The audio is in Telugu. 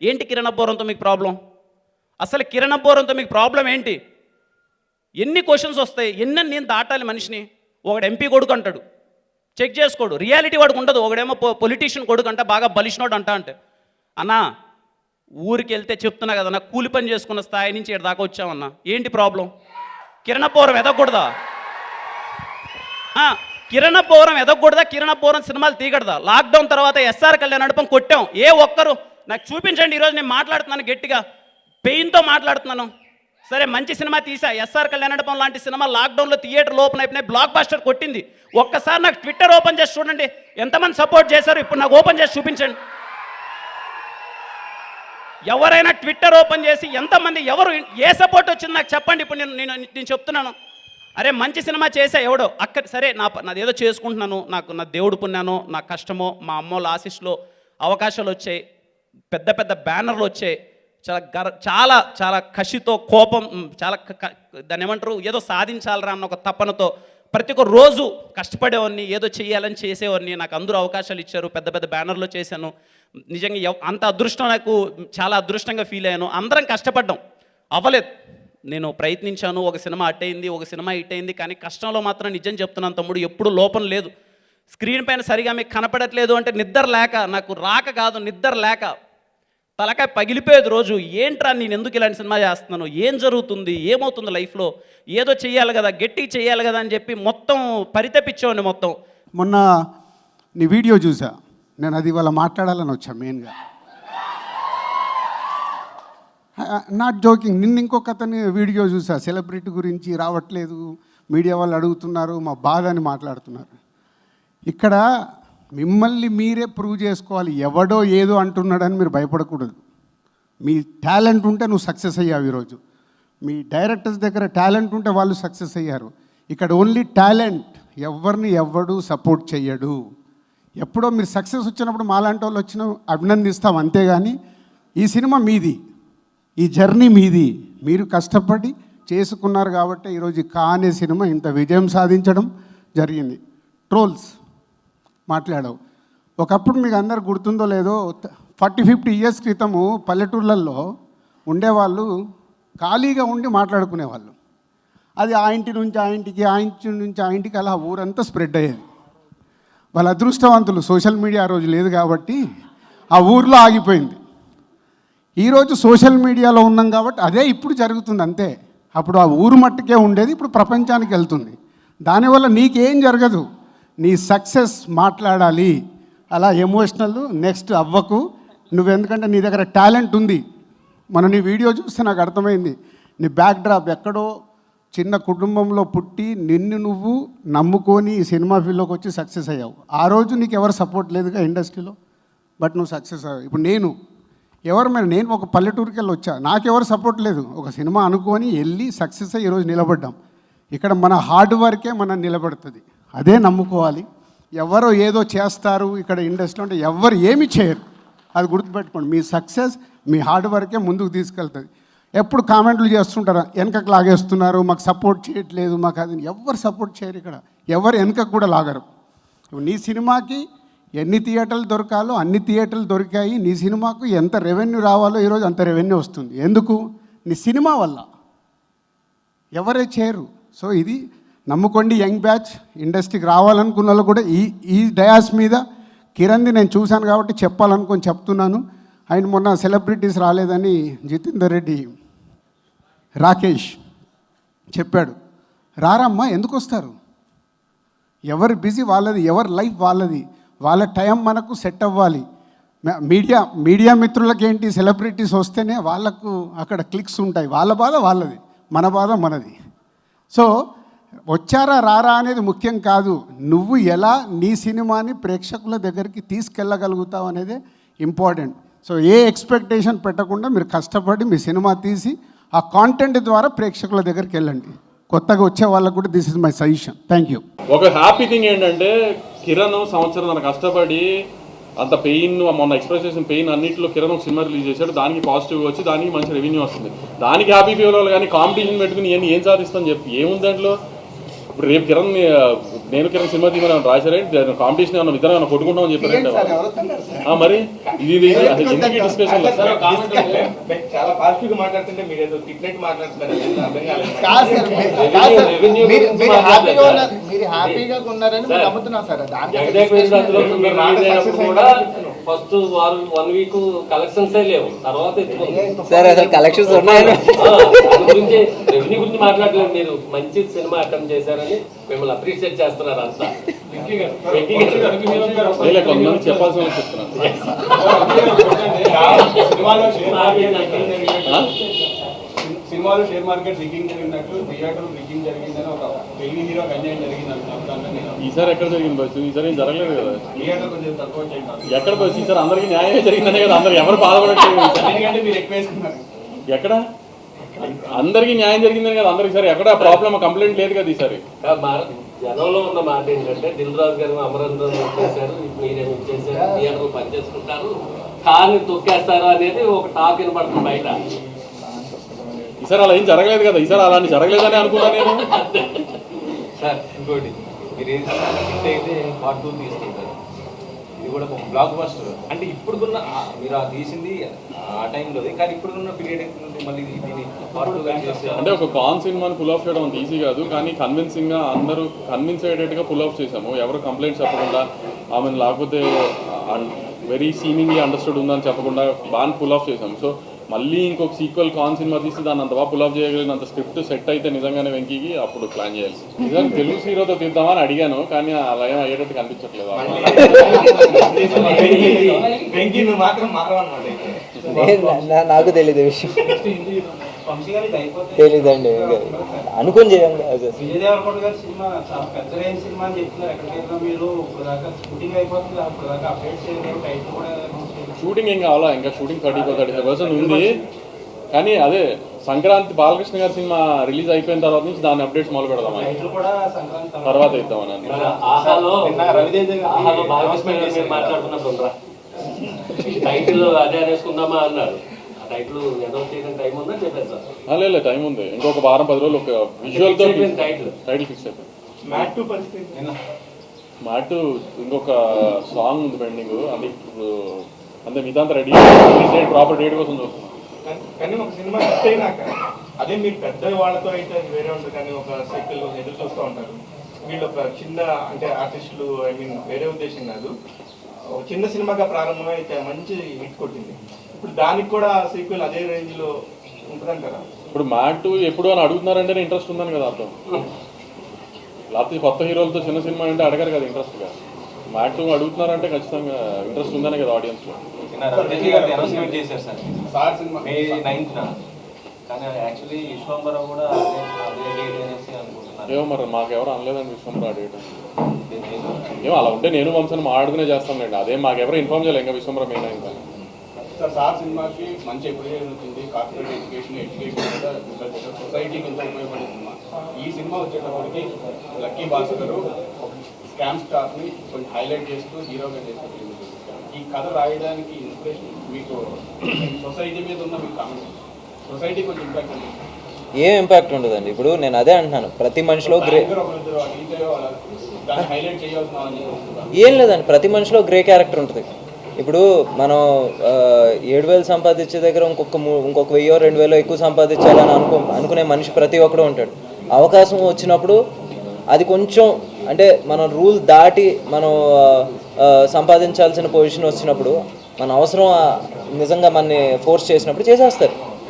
ఏంటి కిరణ్ అబ్బోరంతో మీకు ప్రాబ్లం? అసలు కిరణ్ అబ్బోరంతో మీకు ప్రాబ్లం ఏంటి? ఎన్ని క్వశ్చన్స్ వస్తాయి? ఎన్నని నేను దాటాలి మనిషిని? ఒకడు ఎంపీ కొడుకు అంటాడు, చెక్ చేసుకోడు. రియాలిటీ వాడికి ఉండదు. ఒకడేమో పొలిటీషియన్ కొడుకు అంట, బాగా బలిసినోడు అంట. అంటే అన్నా ఊరికి వెళ్తే చెప్తున్నా కదన్నా, కూలి పని చేసుకున్న స్థాయి నుంచి ఇక్కడ దాకా వచ్చామన్నా. ఏంటి ప్రాబ్లం? కిరణ్ అబ్బోరం ఎదగకూడదా? కిరణ్ అబ్బోరం ఎదగకూడదా? కిరణ్ అబ్బోరం సినిమాలు తీయకూడదా? లాక్డౌన్ తర్వాత ఎస్ఆర్ కళ్యాణ్ నడపం కొట్టాం. ఏ ఒక్కరు నాకు చూపించండి. ఈరోజు నేను మాట్లాడుతున్నాను, గట్టిగా పెయిన్తో మాట్లాడుతున్నాను. సరే మంచి సినిమా తీసా, ఎస్ఆర్ కళ్యాణ్ నడపం లాంటి సినిమా లాక్డౌన్లో థియేటర్లు ఓపెన్ అయిపోయినాయి, బ్లాక్ బాస్టర్ కొట్టింది. ఒక్కసారి నాకు ట్విట్టర్ ఓపెన్ చేసి చూడండి, ఎంతమంది సపోర్ట్ చేశారు. ఇప్పుడు నాకు ఓపెన్ చేసి చూపించండి. ఎవరైనా ట్విట్టర్ ఓపెన్ చేసి ఎంతమంది, ఎవరు, ఏ సపోర్ట్ వచ్చింది నాకు చెప్పండి. ఇప్పుడు నేను చెప్తున్నాను, అరే మంచి సినిమా చేసా ఎవడో అక్కడ, సరే నాదేదో చేసుకుంటున్నాను, నా దేవుడు పుణ్యానో, నా కష్టమో, మా అమ్మోళ్ళ ఆశీస్సులో అవకాశాలు వచ్చాయి, పెద్ద పెద్ద బ్యానర్లు వచ్చాయి, చాలా చాలా కసితో, కోపం, చాలా దాన్ని ఏమంటారు, ఏదో సాధించాలరా అన్న ఒక తపనతో ప్రతి ఒక్క రోజు కష్టపడేవాడిని, ఏదో చేయాలని చేసేవాడిని. నాకు అందరూ అవకాశాలు ఇచ్చారు, పెద్ద పెద్ద బ్యానర్లో చేశాను. నిజంగా అంత అదృష్టం, నాకు చాలా అదృష్టంగా ఫీల్ అయ్యాను. అందరం కష్టపడ్డాం, అవ్వలేదు. నేను ప్రయత్నించాను, ఒక సినిమా అట్ అయింది, ఒక సినిమా హిట్ అయింది. కానీ కష్టంలో మాత్రం నిజం చెప్తున్నాను తమ్ముడు, ఎప్పుడు లోపం లేదు. స్క్రీన్ పైన సరిగా మీకు కనపడట్లేదు అంటే నిద్ర లేక, నాకు రాక కాదు, నిద్ర లేక తలకాయ పగిలిపోయేది రోజు. ఏంట్రా నేను ఎందుకు ఇలాంటి సినిమా చేస్తున్నాను, ఏం జరుగుతుంది, ఏమవుతుంది లైఫ్లో, ఏదో చెయ్యాలి కదా, గట్టిగా చెయ్యాలి కదా అని చెప్పి మొత్తం పరితపించేవాడిని మొత్తం. మొన్న నీ వీడియో చూసా నేను, అది ఇవాళ మాట్లాడాలని వచ్చా మెయిన్గా. Not joking. నిన్న ఇంకొక అతని వీడియో చూసా, సెలబ్రిటీ గురించి రావట్లేదు, మీడియా వాళ్ళు అడుగుతున్నారు, మా బాధ అని మాట్లాడుతున్నారు. ఇక్కడ మిమ్మల్ని మీరే ప్రూవ్ చేసుకోవాలి. ఎవడో ఏదో అంటున్నాడని మీరు భయపడకూడదు. మీ టాలెంట్ ఉంటే నువ్వు సక్సెస్ అయ్యావు. ఈరోజు మీ డైరెక్టర్స్ దగ్గర టాలెంట్ ఉంటే వాళ్ళు సక్సెస్ అయ్యారు. ఇక్కడ ఓన్లీ టాలెంట్, ఎవరిని ఎవడు సపోర్ట్ చెయ్యడు. ఎప్పుడో మీరు సక్సెస్ వచ్చినప్పుడు మాలాంటి వాళ్ళు వచ్చిన అభినందిస్తాం, అంతేగాని ఈ సినిమా మీది, ఈ జర్నీ మీది, మీరు కష్టపడి చేసుకున్నారు కాబట్టి ఈరోజు కానే సినిమా ఇంత విజయం సాధించడం జరిగింది. ట్రోల్స్ మాట్లాడావు. ఒకప్పుడు మీకు అందరు గుర్తుందో లేదో, 40-50 ఇయర్స్ క్రితము పల్లెటూర్లలో ఉండేవాళ్ళు ఖాళీగా ఉండి మాట్లాడుకునేవాళ్ళు. అది ఆ ఇంటి నుంచి ఆ ఇంటికి, ఆ ఇంటి నుంచి ఆ ఇంటికి, అలా ఊరంతా స్ప్రెడ్ అయ్యేది. వాళ్ళ అదృష్టవంతులు, సోషల్ మీడియా ఆ రోజు లేదు కాబట్టి ఆ ఊర్లో ఆగిపోయింది. ఈరోజు సోషల్ మీడియాలో ఉన్నాం కాబట్టి అదే ఇప్పుడు జరుగుతుంది అంతే. అప్పుడు ఆ ఊరు మట్టుకే ఉండేది, ఇప్పుడు ప్రపంచానికి వెళ్తుంది. దానివల్ల నీకేం జరగదు, నీ సక్సెస్ మాట్లాడాలి. అలా ఎమోషనల్ నెక్స్ట్ అవ్వకు నువ్వు, ఎందుకంటే నీ దగ్గర టాలెంట్ ఉంది. మన నీ వీడియో చూస్తే నాకు అర్థమైంది, నీ బ్యాక్ డ్రాప్ ఎక్కడో చిన్న కుటుంబంలో పుట్టి నిన్ను నువ్వు నమ్ముకొని ఈ సినిమా ఫీల్డ్లోకి వచ్చి సక్సెస్ అయ్యావు. ఆ రోజు నీకు ఎవరు సపోర్ట్ లేదుగా ఇండస్ట్రీలో, బట్ నువ్వు సక్సెస్ అయ్యావు. ఇప్పుడు నేను ఒక పల్లెటూరుకి వెళ్ళి వచ్చా, నాకెవరు సపోర్ట్ లేదు. ఒక సినిమా అనుకొని వెళ్ళి సక్సెస్ అయ్యి ఈరోజు నిలబడ్డాం. ఇక్కడ మన హార్డ్ వర్కే మనం నిలబడుతుంది, అదే నమ్ముకోవాలి. ఎవరో ఏదో చేస్తారు ఇక్కడ ఇండస్ట్రీలో అంటే ఎవరు ఏమి చేయరు, అది గుర్తుపెట్టుకోండి. మీ సక్సెస్ మీ హార్డ్ వర్కే ముందుకు తీసుకెళ్తుంది. ఎప్పుడు కామెంట్లు చేస్తుంటారా, వెనకకు లాగేస్తున్నారు, మాకు సపోర్ట్ చేయట్లేదు, మాకు అది, ఎవరు సపోర్ట్ చేయరు ఇక్కడ, ఎవరు వెనకకు కూడా లాగరు. నీ సినిమాకి ఎన్ని థియేటర్లు దొరకాలో అన్ని థియేటర్లు దొరికాయి. నీ సినిమాకు ఎంత రెవెన్యూ రావాలో ఈరోజు అంత రెవెన్యూ వస్తుంది. ఎందుకు? నీ సినిమా వల్ల. ఎవరే చేయరు. సో ఇది నమ్ముకోండి. యంగ్ బ్యాచ్ ఇండస్ట్రీకి రావాలనుకున్న వాళ్ళు కూడా ఈ డయాస్ మీద కిరణ్ది నేను చూశాను కాబట్టి చెప్పాలనుకొని చెప్తున్నాను. ఆయన మొన్న సెలబ్రిటీస్ రాలేదని జితేందర్ రెడ్డి, రాకేష్ చెప్పాడు. రారమ్మా, ఎందుకు వస్తారు? ఎవరి బిజీ వాళ్ళది, ఎవరి లైఫ్ వాళ్ళది, వాళ్ళ టైం మనకు సెట్ అవ్వాలి. మీడియా మిత్రులకి ఏంటి, సెలబ్రిటీస్ వస్తేనే వాళ్ళకు అక్కడ క్లిక్స్ ఉంటాయి. వాళ్ళ బాధ వాళ్ళది, మన బాధ మనది. సో వచ్చారా రారా అనేది ముఖ్యం కాదు, నువ్వు ఎలా నీ సినిమాని ప్రేక్షకుల దగ్గరికి తీసుకెళ్ళగలుగుతావు అనేదే ఇంపార్టెంట్. సో ఏ ఎక్స్పెక్టేషన్ పెట్టకుండా మీరు కష్టపడి మీ సినిమా తీసి ఆ కాంటెంట్ ద్వారా ప్రేక్షకుల దగ్గరికి వెళ్ళండి. కొత్తగా వచ్చే వాళ్ళకు కూడా this is my suggestion. Thank you. ఒక హ్యాపీ థింగ్ ఏంటంటే కిరణ్ సంవత్సరం తన కష్టపడి అంత పెయిన్, మొన్న ఎక్స్ప్రెస్ చేసిన పెయిన్ అన్నింటిలో కిరణ్ ఒక సినిమా రిలీజ్ చేశాడు. దానికి పాజిటివ్గా వచ్చి దానికి మంచి రెవెన్యూ వస్తుంది. దానికి హ్యాపీ ఫీల్ అవ్వాలి. కానీ కాంపిటీషన్ పెట్టుకుని ఏం సాధిస్తాను చెప్పి ఏముంది దాంట్లో? ఇప్పుడు రేపు కిరణ్ నేను కిరణ్ సినిమా తీయమని రాశారంటే కాంపిటీషన్ ఏమన్నా ఇద్దరు ఏమన్నా కొట్టుకుంటామని చెప్పారంటే మరి ఇది అసలు ఎందుకు డిస్కషన్ చాలా పాజిటివ్ గా మాట్లాడుతుంటే మీరు ఏదో తిట్టినట్టు మాట్లాడుతున్నారు. మీరు హ్యాపీగా ఉన్నారని మేము నమ్ముతున్నాం సార్. ఫస్ట్ 1 వీక్ కలెక్షన్స్ లేవు, తర్వాత సార్ అసలు కలెక్షన్స్ ఉన్నాయని గురించి రెవెన్యూ గురించి మాట్లాడలేదు. మీరు మంచి సినిమా అటెంప్ట్ చేశారని మిమ్మల్ని అప్రిషియేట్ చేస్తున్నారు అంతా. కొంతమంది చెప్పాల్సిన చెప్తున్నాను. సినిమాలో షేర్ మార్కెట్ రిగ్గింగ్ జరిగినట్టు థియేటర్ రిగ్గింగ్ జరిగిందని ఒక తెలుగు హీరో అన్యాయం జరిగింది అంటున్నారు. ఈసారి ఎక్కడ జరిగింది బస్సు? ఈసారి ఏం జరగలేదు కదా. థియేటర్ కొంచెం తక్కువ చేయండి. ఎక్కడ బస్సు? ఈసారి అందరికీ న్యాయమే జరిగిందనే కదా, అందరు ఎవరు బాధపడట్లేదు. ఎందుకంటే మీరు ఎక్కువ వేసుకున్నారు. ఎక్కడ అందరికీ న్యాయం జరిగిందని కదా అందరికి. సరే ఎక్కడ ప్రాబ్లమ్ కంప్లైంట్ లేదు కదా ఈసారి. జనంలో ఉన్న మాట ఏంటంటే దిల్ రాజు గారు అమరేంద్ర చేశారు, మీరేమి చేశారు, థియేటర్లు పనిచేసుకుంటారు, కార్ని తొక్కేస్తారు అనేది ఒక టాక్ వినపడుతుంది బయట. ఈసారి అలా ఏం జరగలేదు కదా. ఈసారి అలాంటి జరగలేదని అనుకున్నా నేను. సార్ ఇంకోటి మీరు అయితే పార్ట్ 2 తీసుకుంటారు. ఇది కూడా ఒక బ్లాక్ బస్టర్. అంటే ఇప్పుడున్న మీరు తీసింది ఆ టైంలో, కానీ ఇప్పుడున్న పీరియడ్ మళ్ళీ దీన్ని పార్ట్ 2 గా చేస్తే అంటే ఒక కాన్ సినిమాని పుల్ ఆఫ్ చేయడం అంత ఈజీ కాదు, కానీ కన్విన్సింగ్గా అందరూ కన్విన్స్ అయ్యేటట్టుగా పుల్ ఆఫ్ చేసాము. ఎవరు కంప్లైంట్స్ చెప్పకుండా, ఆమెను లేకపోతే వెరీ సీమింగ్లీ అండర్స్టూడ్ ఉందని చెప్పకుండా బాగా పుల్ ఆఫ్ చేసాము. సో మళ్ళీ ఇంకొక సీక్వెల్ కాన్ సినిమా తీసి దాన్ని అంత బాగా పుల్ ఆఫ్ చేయగలిగినంత స్క్రిప్ట్ సెట్ అయితే నిజంగానే వెంకీకి అప్పుడు ప్లాన్ చేయాలి. నిజంగా తెలుగు హీరోతో తీద్దామని అడిగాను, కానీ అలా ఏం అయ్యేటట్టు కనిపించట్లేదు. నాకు తెలియదు విషయం, తెలీదండి. అనుకుని చేయం. విజయ్ దేవరకొండ గారి సినిమా చాలా పెద్ద రేంజ్ సినిమా అని చెప్తున్నారు. ఎక్కడికైనా మీరు ఇప్పుడు దాకా షూటింగ్ అయిపోతుంది, అప్పుడు దాకా అప్డేట్ చేయలేదు, టైటిల్ కూడా షూటింగ్ ఏం కావాలా, ఇంకా షూటింగ్ 30% ఉంది. కానీ అదే సంక్రాంతి బాలకృష్ణ గారి సినిమా రిలీజ్ అయిపోయిన తర్వాత నుంచి దాని అప్డేట్స్ మొదలు పెడదామని, టైటిల్ కూడా సంక్రాంతి తర్వాత ఇద్దామని. మాట్లాడుకున్నప్పుడు టైటిల్ అదే అనేసుకుందామా అన్నారు. ఆ టైటిల్ అనౌన్స్ చేయడానికి టైం ఉందని చెప్పారు సార్. లేదు టైం ఉంది, ఇంకొక వారం 10 రోజులు ఒక విజువల్తో టైటిల్ ఫిక్స్ అయిపోయింది. మ్యాట్ ఇంకొక సాంగ్ ఉంది పెండింగ్, అది ఇప్పుడు అంతే. మిగతా రెడీ ప్రాపర్ డేట్ కోసం చూస్తున్నాం. కానీ ఒక సినిమా హిట్ అయినాక అదే మీరు పెద్ద వాళ్ళతో అయితే వేరే ఉంటుంది, కానీ ఒక సైకిల్ ఎదురు చూస్తూ ఉంటారు. వీళ్ళు ఒక చిన్న అంటే ఆర్టిస్టులు, ఐ మీన్ వేరే ఉద్దేశం కాదు, ఒక చిన్న సినిమాగా ప్రారంభమై మంచి హిట్ కొట్టింది. ఇప్పుడు దానికి కూడా సీక్వెల్ అదే రేంజ్ లో ఉంటుందంటారా? ఇప్పుడు మ్యాట్ ఎప్పుడు అని అడుగుతున్నారంటే ఇంట్రెస్ట్ ఉందని కదా అర్థం. లేకపోతే కొత్త హీరోలతో చిన్న సినిమా అంటే అడగారు కదా ఇంట్రెస్ట్గా. మ్యాట్ అడుగుతున్నారంటే ఖచ్చితంగా ఇంట్రెస్ట్ ఉందనే కదా ఆడియన్స్లో. అనౌన్స్మెంట్ చేశారు సార్ May 9th, కానీ యాక్చువల్లీ విశ్వంబరావు కూడా అదే డేట్ అనేసి అనుకుంటున్నారు. ఏమో మరి మాకెవరు అనలేదండి విశ్వంబరావు డేట్. ఏమో అలా ఉంటే నేను వంశం మాడుకునే చేస్తానండి. అదే మాకెవరు ఇన్ఫార్మ్ చేయాలి ఇంకా విశ్వంబరావు మెయిన్ ఇంకా. సార్ సినిమాకి మంచి ఎప్పుడేజ్ అవుతుంది, కార్పొరేట్ ఎడ్యుకేషన్ కూడా సొసైటీకి ఎంతో ఉపయోగపడే సినిమా. ఈ సినిమా వచ్చేటప్పటికి లక్కీ భాస్కర్ స్కామ్ స్టార్ని కొంచెం హైలైట్ చేస్తూ హీరోగా చేస్తూ, ఈ కథ రాయడానికి ఇన్స్పిరేషన్ మీకు సొసైటీ మీద ఉన్న మీకు కామెంట్, సొసైటీ కొంచెం ఇంపాక్ట్ ఉంది. ఏం ఇంపాక్ట్ ఉండదండి. ఇప్పుడు నేను అదే అంటున్నాను, ప్రతి మనిషిలో హైలైట్ చేయాల్సిన ఏం లేదండి. ప్రతి మనిషిలో గ్రే క్యారెక్టర్ ఉంటుంది. ఇప్పుడు మనం 7,000 సంపాదించే దగ్గర ఇంకొక 1,000 2,000 ఎక్కువ సంపాదించాలని అనుకునే మనిషి ప్రతి ఒక్కడు ఉంటాడు. అవకాశం వచ్చినప్పుడు అది కొంచెం అంటే మనం రూల్ దాటి మనం సంపాదించాల్సిన పొజిషన్ వచ్చినప్పుడు, మన అవసరం నిజంగా మనని ఫోర్స్ చేసినప్పుడు చేసేస్తారు.